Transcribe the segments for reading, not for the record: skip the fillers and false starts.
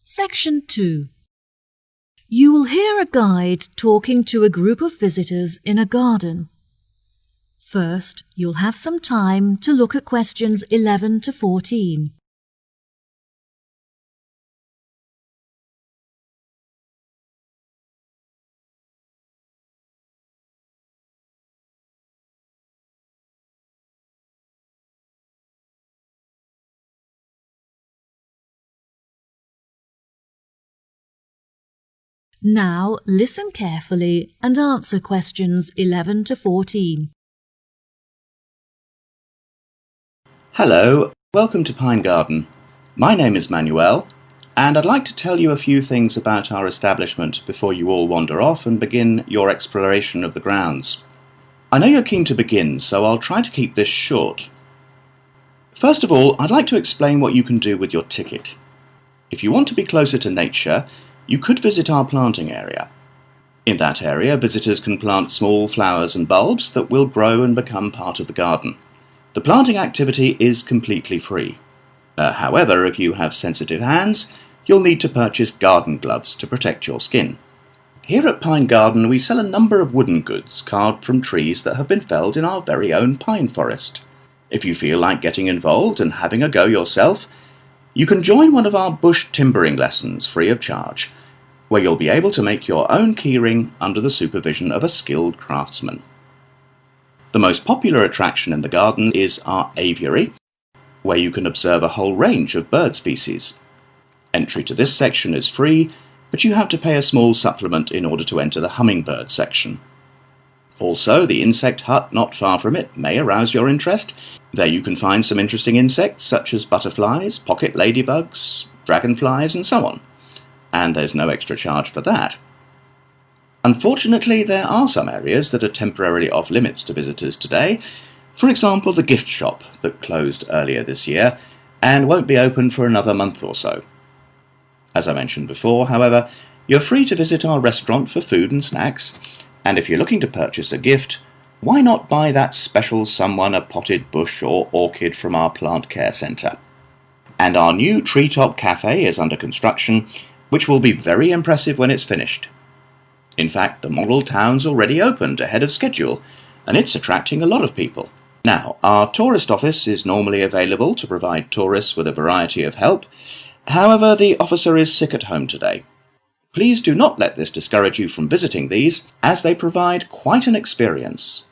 Section 2. You will hear a guide talking to a group of visitors in a garden. First, you'll have some time to look at questions 11 to 14. Now listen carefully and answer questions 11 to 14. Hello, welcome to Pine Garden. My name is Manuel, and I'd like to tell you a few things about our establishment before you all wander off and begin your exploration of the grounds. I know you're keen to begin, so I'll try to keep this short. First of all, I'd like to explain what you can do with your ticket. If you want to be closer to nature, you could visit our planting area. In that area, visitors can plant small flowers and bulbs that will grow and become part of the garden. The planting activity is completely free. However, if you have sensitive hands, you'll need to purchase garden gloves to protect your skin. Here at Pine Garden, we sell a number of wooden goods carved from trees that have been felled in our very own pine forest. If you feel like getting involved and having a go yourself, you can join one of our bush timbering lessons free of charge, where you'll be able to make your own keyring under the supervision of a skilled craftsman. The most popular attraction in the garden is our aviary, where you can observe a whole range of bird species. Entry to this section is free, but you have to pay a small supplement in order to enter the hummingbird section. Also, the insect hut not far from it may arouse your interest. There you can find some interesting insects such as butterflies, pocket ladybugs, dragonflies and so on. And there's no extra charge for that. Unfortunately, there are some areas that are temporarily off limits to visitors today. For example, the gift shop that closed earlier this year and won't be open for another month or so. As I mentioned before, however, you're free to visit our restaurant for food and snacks, and if you're looking to purchase a gift, why not buy that special someone a potted bush or orchid from our plant care centre? And our new treetop cafe is under construction, which will be very impressive when it's finished. In fact, the model town's already opened ahead of schedule, and it's attracting a lot of people. Now, our tourist office is normally available to provide tourists with a variety of help. However, the officer is sick at home today. Please do not let this discourage you from visiting these, as they provide quite an experience.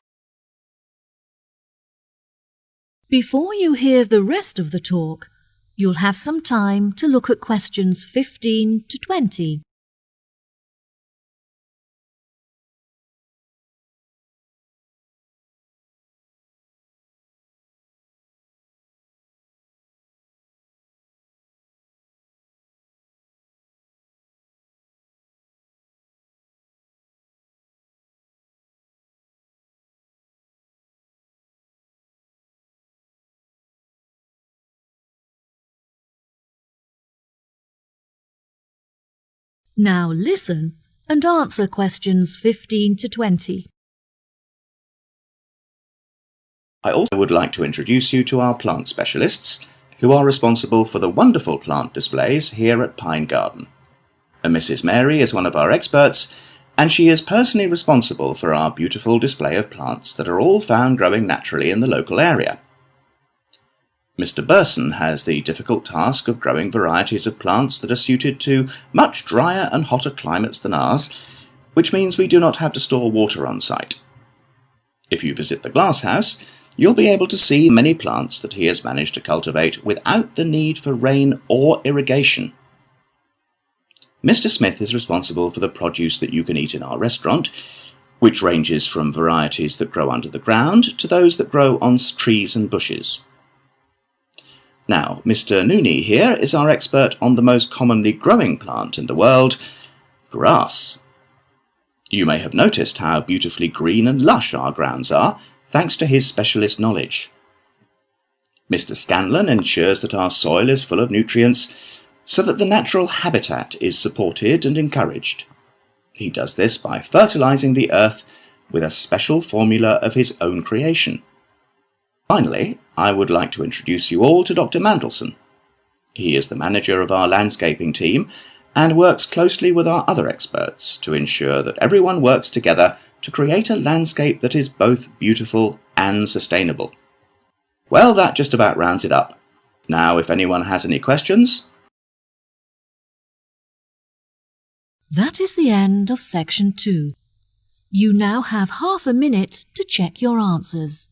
Before you hear the rest of the talk, you'll have some time to look at questions 15 to 20. Now listen and answer questions 15 to 20. I also would like to introduce you to our plant specialists, who are responsible for the wonderful plant displays here at Pine Garden. Mrs. Mary is one of our experts, and she is personally responsible for our beautiful display of plants that are all found growing naturally in the local area. Mr. Burson has the difficult task of growing varieties of plants that are suited to much drier and hotter climates than ours, which means we do not have to store water on site. If you visit the glasshouse, you'll be able to see many plants that he has managed to cultivate without the need for rain or irrigation. Mr. Smith is responsible for the produce that you can eat in our restaurant, which ranges from varieties that grow under the ground to those that grow on trees and bushes. Now, Mr. Nooney here is our expert on the most commonly growing plant in the world, grass. You may have noticed how beautifully green and lush our grounds are, thanks to his specialist knowledge. Mr. Scanlon ensures that our soil is full of nutrients, so that the natural habitat is supported and encouraged. He does this by fertilizing the earth with a special formula of his own creation. Finally, I would like to introduce you all to Dr. Mandelson. He is the manager of our landscaping team and works closely with our other experts to ensure that everyone works together to create a landscape that is both beautiful and sustainable. Well, that just about rounds it up. Now, if anyone has any questions... That is the end of section 2. You now have half a minute to check your answers.